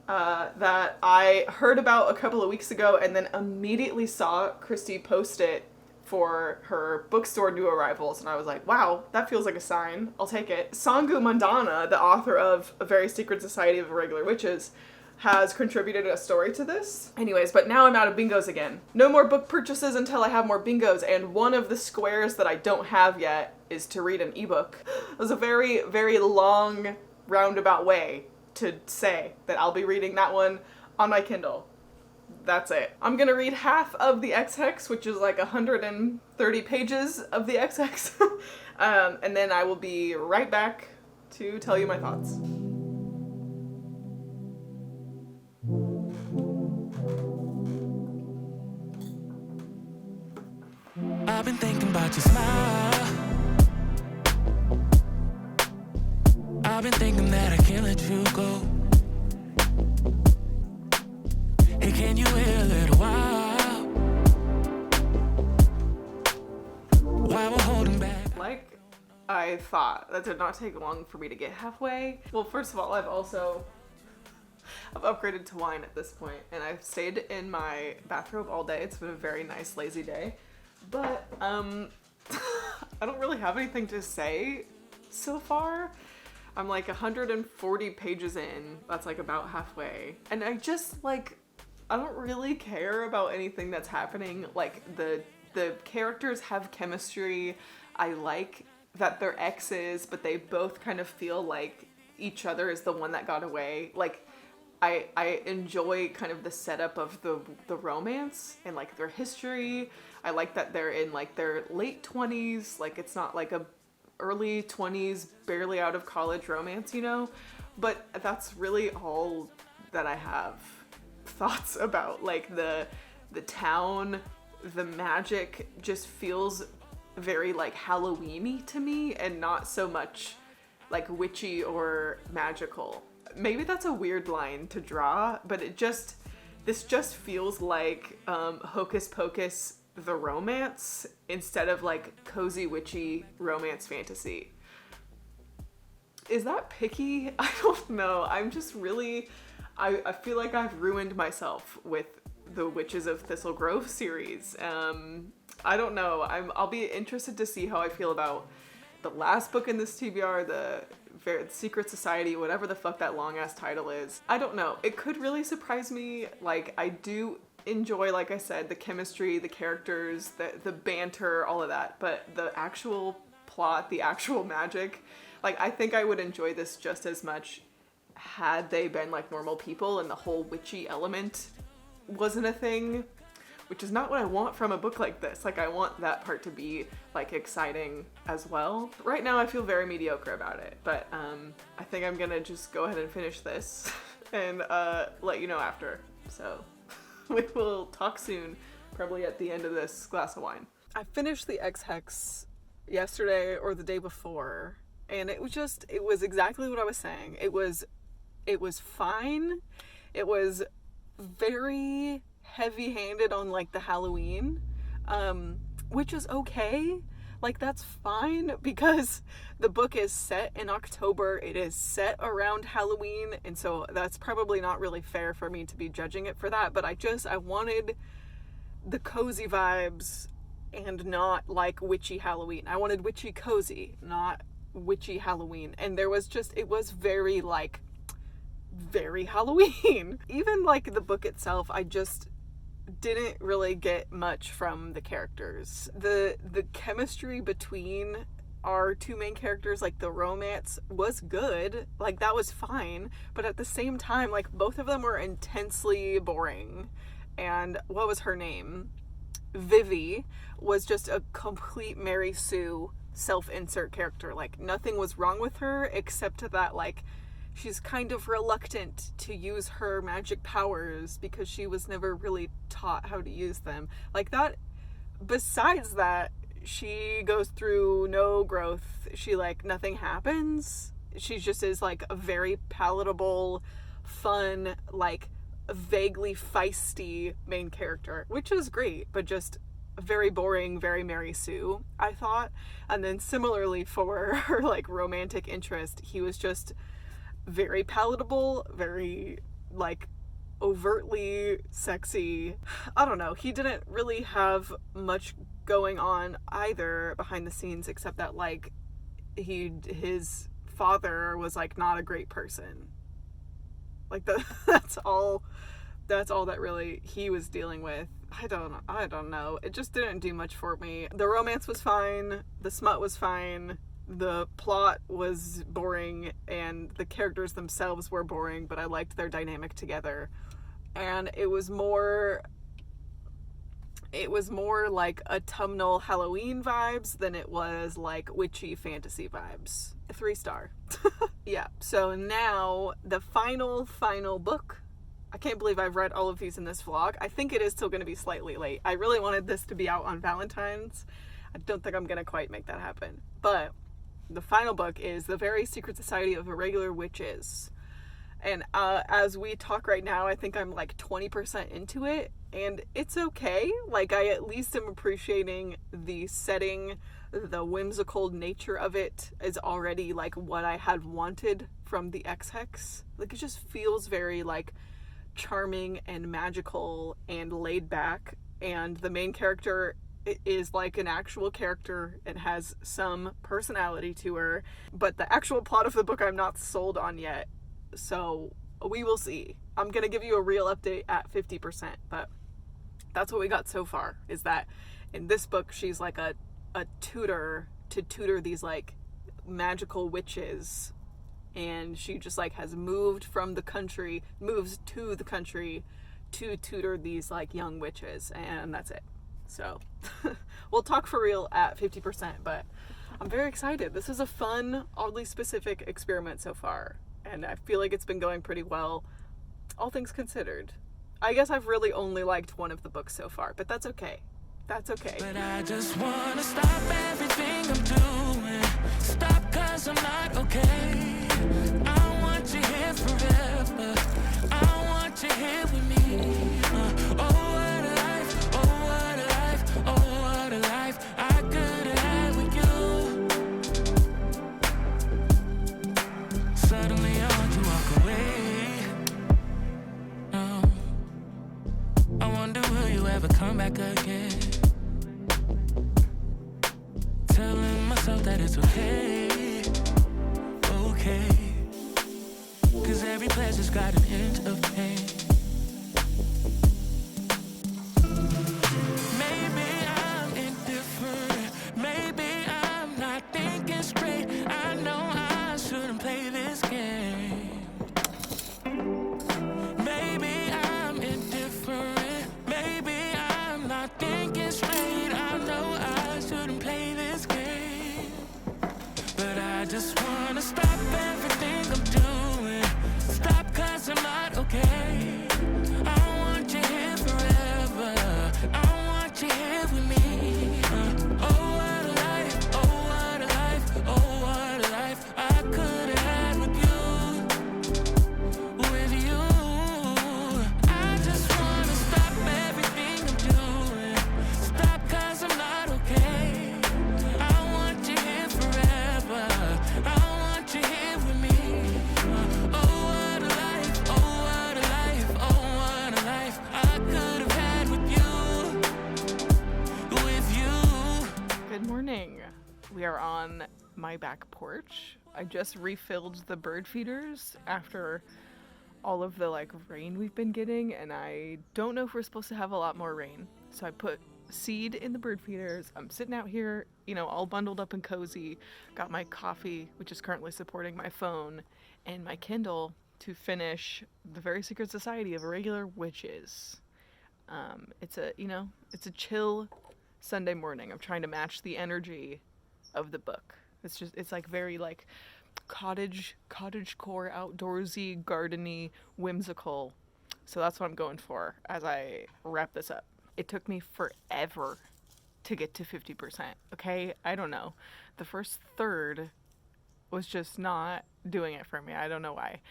that I heard about a couple of weeks ago and then immediately saw Christy post it for her bookstore new arrivals, and I was like, wow, that feels like a sign. I'll take it. Sangu Mandana, the author of A Very Secret Society of Irregular Witches, has contributed a story to this. Anyways, but now I'm out of bingos again. No more book purchases until I have more bingos, and one of the squares that I don't have yet is to read an ebook. It was a very, very long, roundabout way to say that I'll be reading that one on my Kindle. That's it. I'm gonna read half of the HIII, which is like 130 pages of the HIII, and then I will be right back to tell you my thoughts. I've been thinking about your smile. I've been thinking that I can't let you go. Hey, can you wait a little while? While we're holding back. Like I thought, that did not take long for me to get halfway. Well, first of all, I've upgraded to wine at this point, and I've stayed in my bathrobe all day. It's been a very nice, lazy day. But, I don't really have anything to say so far. I'm like 140 pages in. That's like about halfway. And I just like, I don't really care about anything that's happening. Like the characters have chemistry. I like that they're exes, but they both kind of feel like each other is the one that got away. Like I enjoy kind of the setup of the romance and like their history. I like that they're in like their late 20s. Like it's not like a early 20s, barely out of college romance, you know? But that's really all that I have thoughts about. Like the town, the magic just feels very like Halloween-y to me and not so much like witchy or magical. Maybe that's a weird line to draw, but this just feels like Hocus Pocus the romance instead of like cozy witchy romance fantasy. Is that picky? I don't know. I'm just really, I feel like I've ruined myself with the Witches of Thistle Grove series. I don't know. I'll be interested to see how I feel about the last book in this TBR, the Secret Society, whatever the fuck that long ass title is. I don't know. It could really surprise me. Like I do enjoy, like I said, the chemistry, the characters, the banter, all of that. But the actual plot, the actual magic, like I think I would enjoy this just as much had they been like normal people and the whole witchy element wasn't a thing, which is not what I want from a book like this. Like I want that part to be like exciting as well. Right now I feel very mediocre about it, but I think I'm gonna just go ahead and finish this and let you know after. So we will talk soon, probably at the end of this glass of wine. I finished the HIII yesterday or the day before, and it was exactly what I was saying. It was fine. It was very heavy-handed on like the Halloween, which is okay. Like that's fine because the book is set in October. It is set around Halloween, and so that's probably not really fair for me to be judging it for that. But I wanted the cozy vibes and not like witchy Halloween. I wanted witchy cozy, not witchy Halloween. And it was very like very Halloween. Even like the book itself, I just didn't really get much from the characters. The chemistry between our two main characters, like the romance was good, like that was fine, but at the same time like both of them were intensely boring. And what was her name? Vivi was just a complete Mary Sue self-insert character. Like nothing was wrong with her except that like she's kind of reluctant to use her magic powers because she was never really taught how to use them. Like that, besides that, she goes through no growth. She, like, nothing happens. She just is, like, a very palatable, fun, like, vaguely feisty main character, which is great, but just very boring, very Mary Sue, I thought. And then similarly for her, like, romantic interest, he was just very palatable, very, like, overtly sexy. I don't know, he didn't really have much going on either behind the scenes, except that, like, his father was, like, not a great person. Like, that's all that really he was dealing with. I don't know. It just didn't do much for me. The romance was fine, the smut was fine, the plot was boring, and the characters themselves were boring, but I liked their dynamic together. And it was more like autumnal Halloween vibes than it was like witchy fantasy vibes. 3-star. Yeah, so now the final book. I can't believe I've read all of these in this vlog. I think it is still going to be slightly late. I really wanted this to be out on Valentine's. I don't think I'm going to quite make that happen. But the final book is The Very Secret Society of Irregular Witches. And as we talk right now, I think I'm like 20% into it, and it's okay. Like, I at least am appreciating the setting, the whimsical nature of it is already like what I had wanted from the X-Hex. Like, it just feels very like charming and magical and laid back, and the main character is like an actual character and has some personality to her, but the actual plot of the book I'm not sold on yet. So we will see. I'm gonna give you a real update at 50%, but that's what we got so far, is that in this book she's like a tutor to tutor these like magical witches, and she just like has moves to the country to tutor these like young witches, and that's it. So we'll talk for real at 50%, but I'm very excited. This is a fun, oddly specific experiment so far, and I feel like it's been going pretty well, all things considered. I guess I've really only liked one of the books so far, but that's okay. That's okay. But I just wanna stop everything I'm doing. Stop 'cause I'm not okay. I want you here forever. I want you here with me. Oh, what a life, oh, what a life, oh, what a life I could have had with you. Suddenly I want to walk away. No, I wonder, will you ever come back again? Telling myself that it's okay, okay. 'Cause every pleasure's got an end of pain. Maybe I'm indifferent, maybe I'm not thinking straight. I know I shouldn't play this game. Maybe I'm indifferent, maybe I'm not thinking straight. I know I shouldn't play this game, but I just wanna stop everything I'm doing. Stop 'cause I'm not okay. I want you here forever. I want you here with me. Oh, what a life, oh, what a life, oh, what a life I could have had with you. I just wanna stop everything I'm doing. Stop 'cause I'm not okay. I want you here forever. I want you here with me. Oh, what a life, oh, what a life, oh, what a life I could have had with you. Good morning. We are on my back porch. I just refilled the bird feeders after all of the like rain we've been getting, and I don't know if we're supposed to have a lot more rain. So I put seed in the bird feeders. I'm sitting out here, you know, all bundled up and cozy. Got my coffee, which is currently supporting my phone, and my Kindle to finish The Very Secret Society of Irregular Witches. It's a chill Sunday morning. I'm trying to match the energy of the book. It's like very like cottagecore, outdoorsy, gardeny, whimsical. So that's what I'm going for as I wrap this up. It took me forever to get to 50%, okay? I don't know. The first third was just not doing it for me. I don't know why.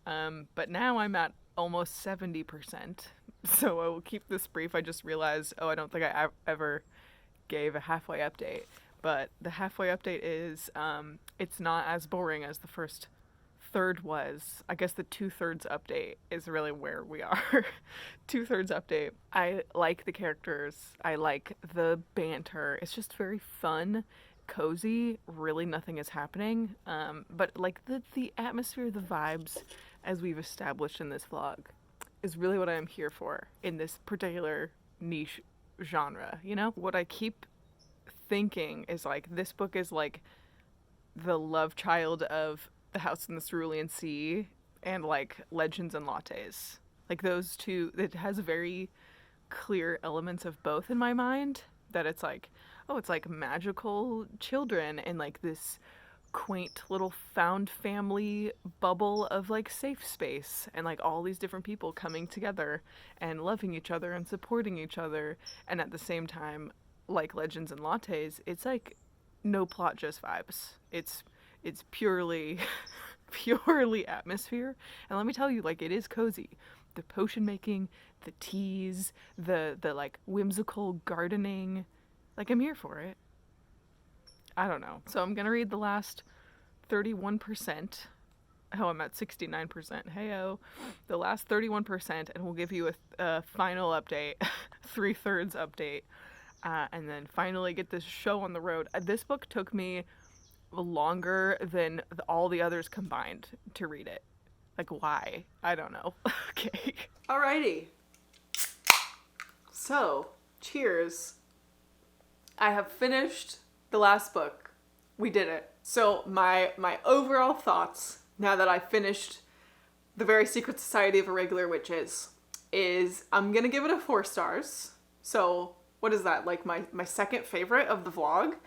But now I'm at almost 70%. So I will keep this brief. I just realized, I don't think I ever gave a halfway update. But the halfway update is, it's not as boring as the first third was. I guess the 2/3 update is really where we are. 2/3 update. I like the characters. I like the banter. It's just very fun, cozy. Really nothing is happening. But like the atmosphere, the vibes, as we've established in this vlog, is really what I'm here for in this particular niche genre. You know, what I keep thinking is like, this book is like the love child of The House in the Cerulean Sea and like Legends and Lattes. Like those two, it has very clear elements of both in my mind, that it's like, oh, it's like magical children and like this quaint little found family bubble of like safe space, and like all these different people coming together and loving each other and supporting each other. And at the same time, like Legends and Lattes, it's like no plot, just vibes. It's purely purely atmosphere. And let me tell you, like, it is cozy. The potion making, the teas, the like whimsical gardening, like, I'm here for it. I don't know. So I'm gonna read the last 31%. Oh, I'm at 69%. Hey-oh. The last 31%, and we'll give you a final update, 3/3 update, and then finally get this show on the road. This book took me longer than all the others combined to read it. Like, why? I don't know. Okay. Alrighty. So, cheers. I have finished the last book. We did it. So my overall thoughts, now that I finished The Very Secret Society of Irregular Witches, is I'm gonna give it a 4 stars. So what is that, like my second favorite of the vlog?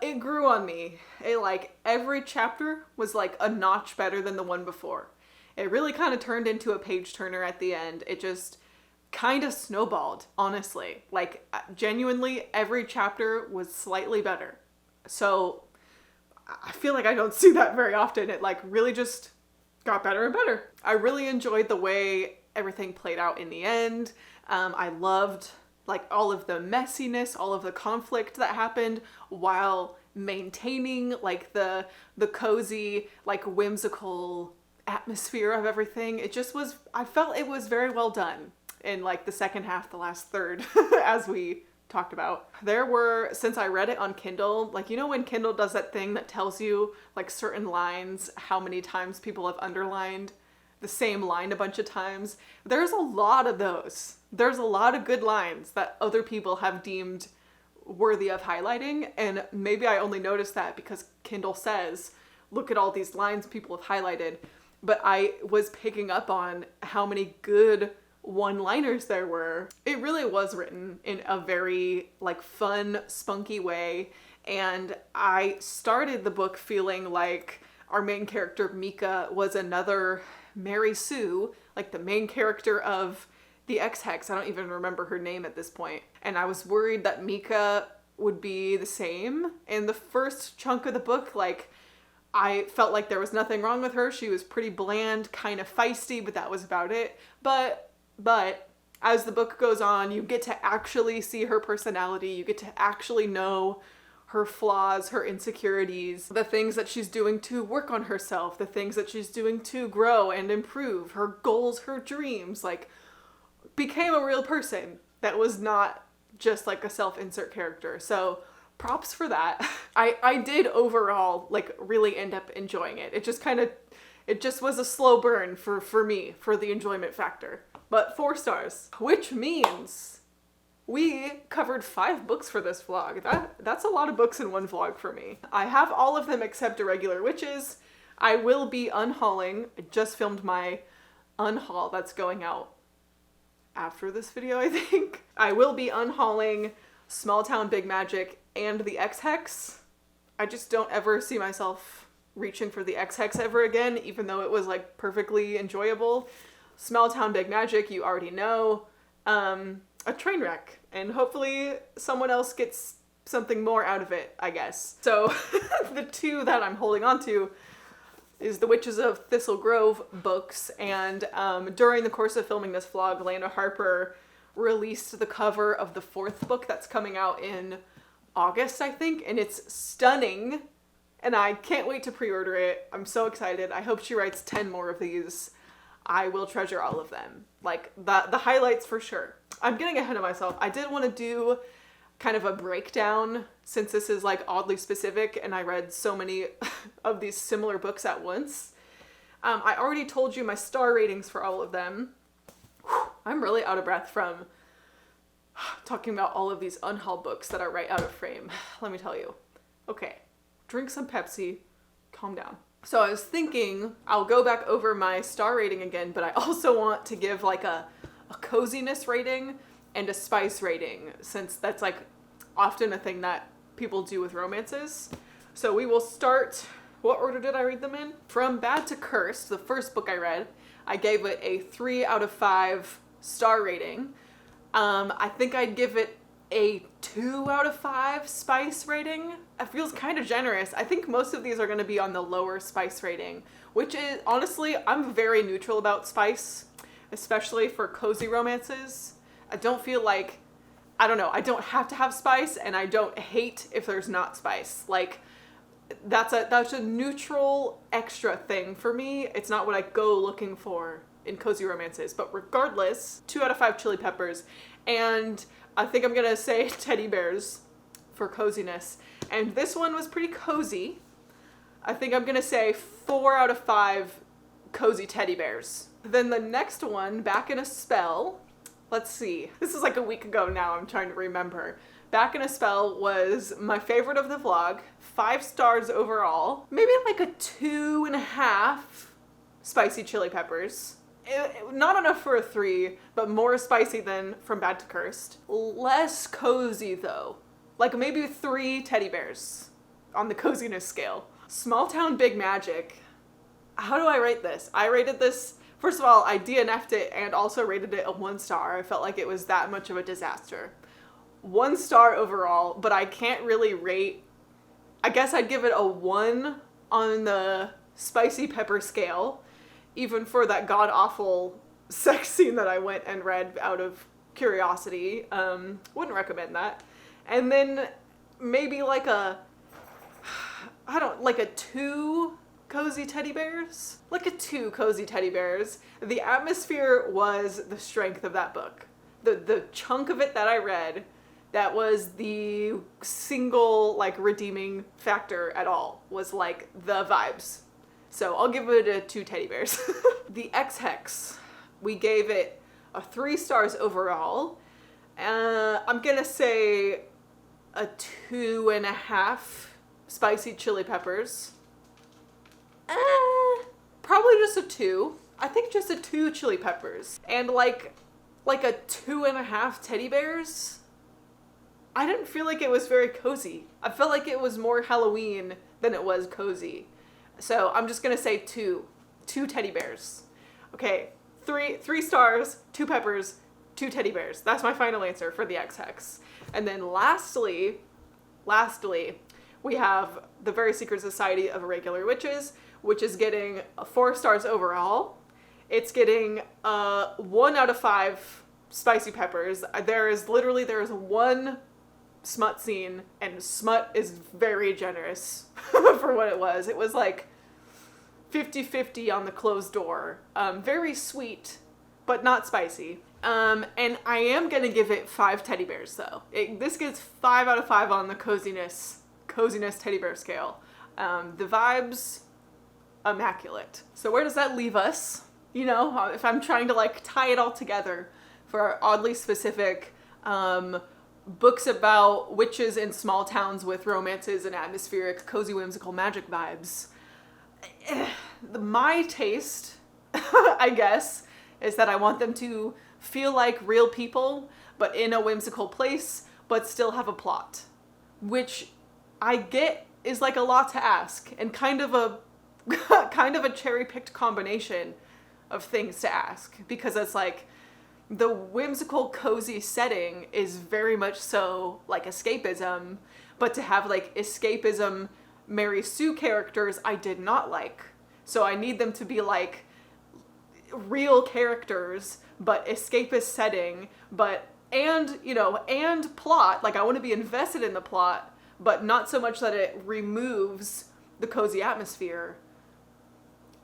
It grew on me. It, like, every chapter was like a notch better than the one before. It really kind of turned into a page turner at the end. It just kind of snowballed, honestly. Like, genuinely, every chapter was slightly better. So I feel like I don't see that very often. It, like, really just got better and better. I really enjoyed the way everything played out in the end. I loved, like, all of the messiness, all of the conflict that happened, while maintaining, like, the cozy, like, whimsical atmosphere of everything. It just was, I felt it was very well done in, like, the second half, the last third, as we talked about. There were, since I read it on Kindle, like, you know when Kindle does that thing that tells you, like, certain lines, how many times people have underlined the same line a bunch of times? There's a lot of those. There's a lot of good lines that other people have deemed worthy of highlighting, and maybe I only noticed that because Kindle says, look at all these lines people have highlighted, but I was picking up on how many good one-liners there were. It really was written in a very, like, fun, spunky way, and I started the book feeling like our main character Mika was another Mary Sue, like the main character of the HIII. I don't even remember her name at this point. And I was worried that Mika would be the same. In the first chunk of the book, like, I felt like there was nothing wrong with her. She was pretty bland, kind of feisty, but that was about it. But as the book goes on, you get to actually see her personality. You get to actually know her flaws, her insecurities, the things that she's doing to work on herself, the things that she's doing to grow and improve, her goals, her dreams, like, became a real person that was not just like a self-insert character. So props for that. I did overall, like, really end up enjoying it. It just was a slow burn for me, for the enjoyment factor. But 4 stars, which means we covered 5 books for this vlog. That's a lot of books in one vlog for me. I have all of them except Irregular Witches. I will be unhauling. I just filmed my unhaul that's going out after this video, I think. I will be unhauling Small Town Big Magic and the HIII. I just don't ever see myself reaching for the X-Hex ever again, even though it was like perfectly enjoyable. Small Town Big Magic, you already know. A train wreck, and hopefully someone else gets something more out of it, I guess. So the two that I'm holding on to is the Witches of Thistle Grove books, and during the course of filming this vlog, Lana Harper released the cover of the fourth book that's coming out in August, I think, and it's stunning, and I can't wait to pre-order it. I'm so excited. I hope she writes 10 more of these. I will treasure all of them. Like, the highlights for sure. I'm getting ahead of myself. I did want to do kind of a breakdown, since this is like oddly specific and I read so many of these similar books at once. I already told you my star ratings for all of them. I'm really out of breath from talking about all of these unhauled books that are right out of frame. Let me tell you. Okay, drink some Pepsi, calm down. So I was thinking I'll go back over my star rating again, but I also want to give like a coziness rating and a spice rating, since that's like often a thing that people do with romances. So we will start, what order did I read them in? From Bad to Cursed, the first book I read, I gave it a 3 out of 5 star rating. I think I'd give it a 2 out of 5 spice rating. It feels kind of generous. I think most of these are going to be on the lower spice rating, which is, honestly, I'm very neutral about spice, especially for cozy romances. I don't feel like, I don't know, I don't have to have spice, and I don't hate if there's not spice. Like, that's a neutral extra thing for me. It's not what I go looking for in cozy romances. But regardless, 2 out of 5 chili peppers, and I think I'm gonna say teddy bears for coziness. And this one was pretty cozy. I think I'm gonna say 4 out of 5 cozy teddy bears. Then the next one, Back in a Spell, let's see. This is like a week ago now, I'm trying to remember. Back in a Spell was my favorite of the vlog. 5 stars overall. Maybe like a 2.5 spicy chili peppers. Not enough for a 3, but more spicy than From Bad to Cursed. Less cozy though. Like maybe 3 teddy bears on the coziness scale. Small Town Big Magic. How do I rate this? I rated this, first of all, I DNF'd it and also rated it a 1 star. I felt like it was that much of a disaster. 1 star overall, but I can't really rate. I guess I'd give it a 1 on the spicy pepper scale, even for that god-awful sex scene that I went and read out of curiosity. Wouldn't recommend that. And then maybe like a 2 cozy teddy bears? Like a 2 cozy teddy bears. The atmosphere was the strength of that book. The chunk of it that I read, that was the single like redeeming factor at all, was like the vibes. So I'll give it a 2 teddy bears. The X-Hex, we gave it a 3 stars overall. I'm gonna say a 2.5 spicy chili peppers. Probably just a 2. I think just a 2 chili peppers. And like a 2.5 teddy bears. I didn't feel like it was very cozy. I felt like it was more Halloween than it was cozy. So I'm just gonna say 2 teddy bears. Okay, 3 stars, 2 peppers, 2 teddy bears. That's my final answer for the X-Hex. And then lastly, we have The Very Secret Society of Irregular Witches, which is getting 4 stars overall. It's getting 1 out of 5 spicy peppers. There is 1 smut scene, and smut is very generous for what it was. It was like 50-50 on the closed door. Very sweet, but not spicy. And I am gonna give it 5 teddy bears though. This gets 5 out of 5 on the coziness teddy bear scale. The vibes, immaculate. So where does that leave us? You know, if I'm trying to like tie it all together for our oddly specific books about witches in small towns with romances and atmospheric, cozy, whimsical magic vibes. My taste, I guess, is that I want them to feel like real people, but in a whimsical place, but still have a plot. Which I get is like a lot to ask, and kind of a kind of a cherry-picked combination of things to ask, because it's like the whimsical, cozy setting is very much so like escapism, but to have like escapism Mary Sue characters I did not like. So I need them to be like real characters, but escapist setting, but and plot. Like I want to be invested in the plot, but not so much that it removes the cozy atmosphere.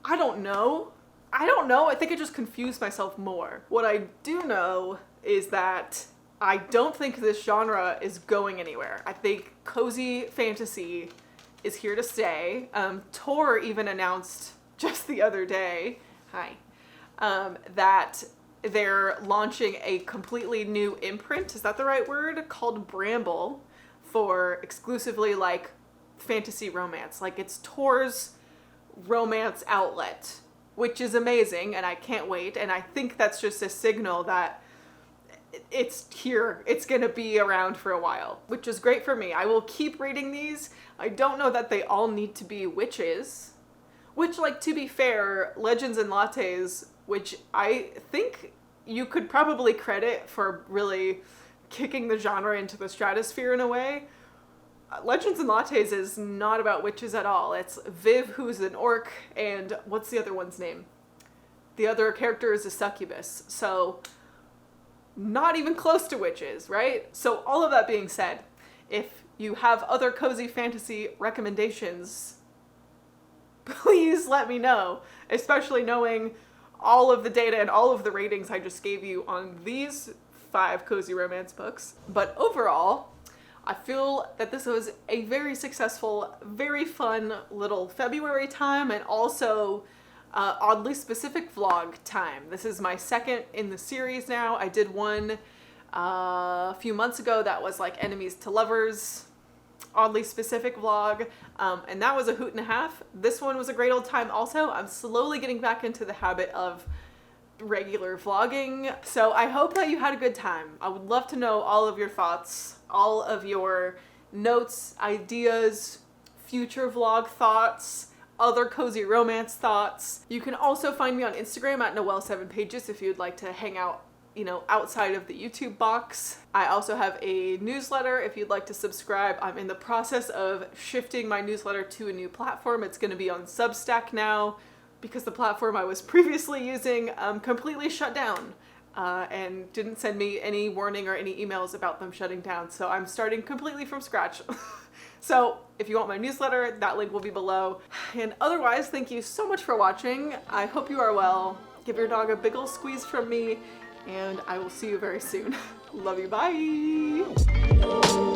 I don't know. I think I just confused myself more. What I do know is that I don't think this genre is going anywhere. I think cozy fantasy is here to stay. Tor even announced just the other day, that they're launching a completely new imprint, is that the right word? Called Bramble, for exclusively like fantasy romance. Like it's Tor's romance outlet, which is amazing, and I can't wait. And I think that's just a signal that it's here. It's gonna be around for a while, which is great for me. I will keep reading these. I don't know that they all need to be witches, which, like, to be fair, Legends and Lattes, which I think you could probably credit for really kicking the genre into the stratosphere in a way. Legends and Lattes is not about witches at all. It's Viv, who's an orc, and what's the other one's name? The other character is a succubus. So not even close to witches, right? So all of that being said, if you have other cozy fantasy recommendations, please let me know, especially knowing all of the data and all of the ratings I just gave you on these 5 cozy romance books. But overall, I feel that this was a very successful, very fun little February time, and also oddly specific vlog time. This is my second in the series now. I did one a few months ago that was like enemies to lovers, oddly specific vlog, and that was a hoot and a half. This one was a great old time also. I'm slowly getting back into the habit of regular vlogging, so I hope that you had a good time. I would love to know all of your thoughts, all of your notes, ideas, future vlog thoughts, other cozy romance thoughts. You can also find me on Instagram at Noelle7pages if you'd like to hang out, outside of the YouTube box. I also have a newsletter if you'd like to subscribe. I'm in the process of shifting my newsletter to a new platform. It's going to be on Substack now, because the platform I was previously using completely shut down and didn't send me any warning or any emails about them shutting down. So I'm starting completely from scratch. So if you want my newsletter, that link will be below. And otherwise, thank you so much for watching. I hope you are well. Give your dog a big ol' squeeze from me, and I will see you very soon. Love you, bye!